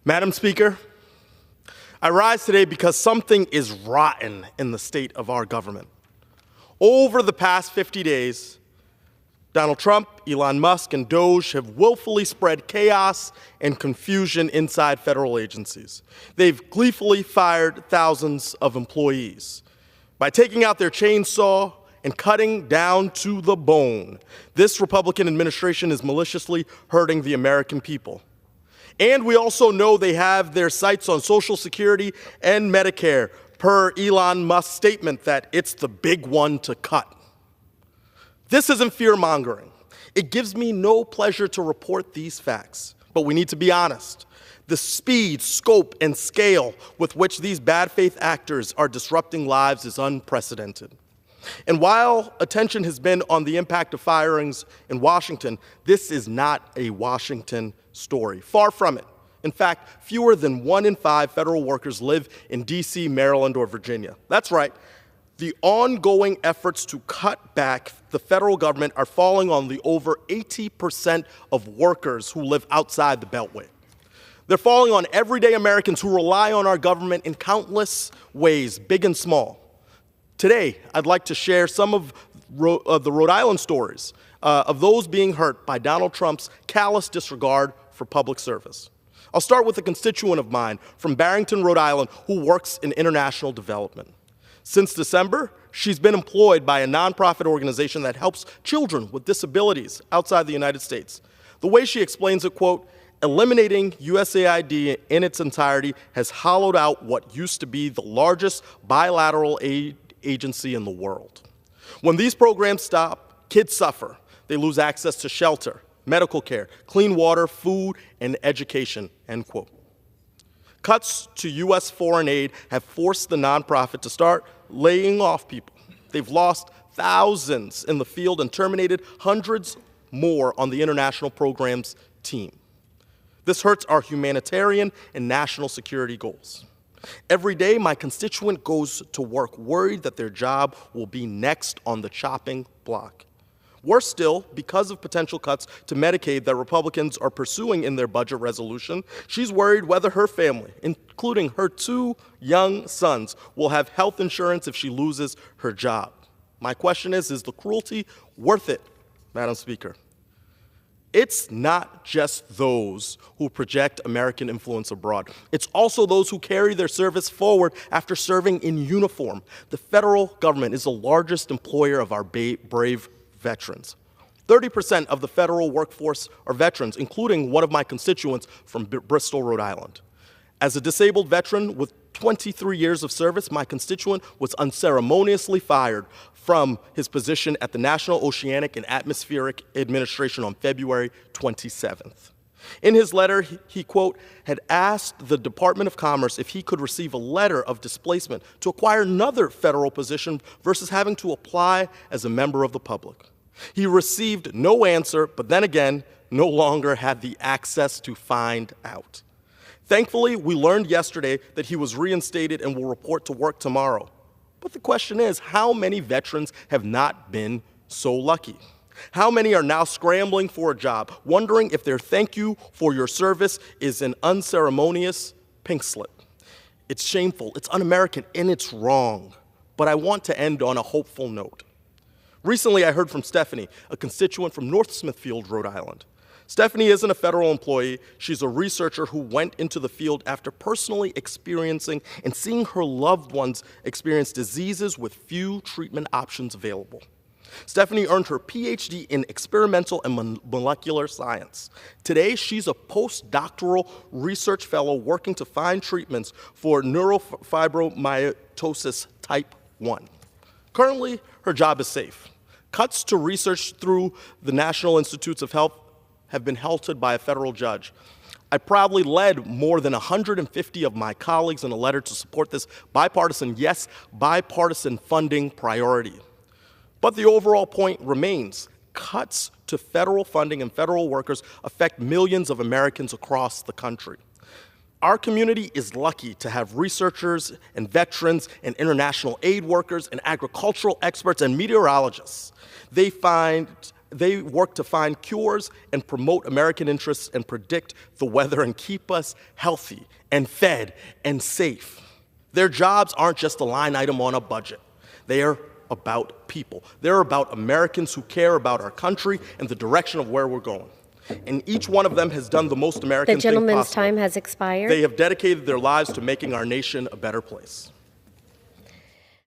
Madam Speaker, I rise today because something is rotten in the state of our government. Over the past 50 days, Donald Trump, Elon Musk, and Doge have willfully spread chaos and confusion inside federal agencies. They've gleefully fired thousands of employees. By taking out their chainsaw and cutting down to the bone, this Republican administration is maliciously hurting the American people. And we also know they have their sights on Social Security and Medicare, per Elon Musk's statement that it's the big one to cut. This isn't fear-mongering. It gives me no pleasure to report these facts, but we need to be honest. The speed, scope, and scale with which these bad faith actors are disrupting lives is unprecedented. And while attention has been on the impact of firings in Washington, this is not a Washington story. Far from it. In fact, fewer than 1 in 5 federal workers live in D.C., Maryland, or Virginia. That's right. The ongoing efforts to cut back the federal government are falling on the over 80% of workers who live outside the Beltway. They're falling on everyday Americans who rely on our government in countless ways, big and small. Today, I'd like to share some of the Rhode Island stories of those being hurt by Donald Trump's callous disregard for public service. I'll start with a constituent of mine from Barrington, Rhode Island, who works in international development. Since December, she's been employed by a nonprofit organization that helps children with disabilities outside the United States. The way she explains it, quote, eliminating USAID in its entirety has hollowed out what used to be the largest bilateral aid agency in the world. When these programs stop, kids suffer. They lose access to shelter, medical care, clean water, food, and education, end quote. Cuts to U.S. foreign aid have forced the nonprofit to start laying off people. They've lost thousands in the field and terminated hundreds more on the international programs team. This hurts our humanitarian and national security goals. Every day, my constituent goes to work worried that their job will be next on the chopping block. Worse still, because of potential cuts to Medicaid that Republicans are pursuing in their budget resolution, she's worried whether her family, including her 2 young sons, will have health insurance if she loses her job. My question is the cruelty worth it, Madam Speaker? It's not just those who project American influence abroad. It's also those who carry their service forward after serving in uniform. The federal government is the largest employer of our brave veterans. 30% of the federal workforce are veterans, including one of my constituents from Bristol, Rhode Island. As a disabled veteran with 23 years of service, my constituent was unceremoniously fired from his position at the National Oceanic and Atmospheric Administration on February 27th. In his letter, he, quote, had asked the Department of Commerce if he could receive a letter of displacement to acquire another federal position versus having to apply as a member of the public. He received no answer, but then again, no longer had the access to find out. Thankfully, we learned yesterday that he was reinstated and will report to work tomorrow. But the question is, how many veterans have not been so lucky? How many are now scrambling for a job, wondering if their thank you for your service is an unceremonious pink slip? It's shameful, it's un-American, and it's wrong. But I want to end on a hopeful note. Recently, I heard from Stephanie, a constituent from North Smithfield, Rhode Island. Stephanie isn't a federal employee. She's a researcher who went into the field after personally experiencing and seeing her loved ones experience diseases with few treatment options available. Stephanie earned her PhD in experimental and molecular science. Today, she's a postdoctoral research fellow working to find treatments for neurofibromatosis type 1. Currently, her job is safe. Cuts to research through the National Institutes of Health have been halted by a federal judge. I proudly led more than 150 of my colleagues in a letter to support this bipartisan, yes, bipartisan funding priority. But the overall point remains. Cuts to federal funding and federal workers affect millions of Americans across the country. Our community is lucky to have researchers and veterans and international aid workers and agricultural experts and meteorologists. They find They work to find cures and promote American interests and predict the weather and keep us healthy and fed and safe. Their jobs aren't just a line item on a budget. They are about people. They're about Americans who care about our country and the direction of where we're going. And each one of them has done the most American thing possible. The gentleman's time has expired. They have dedicated their lives to making our nation a better place.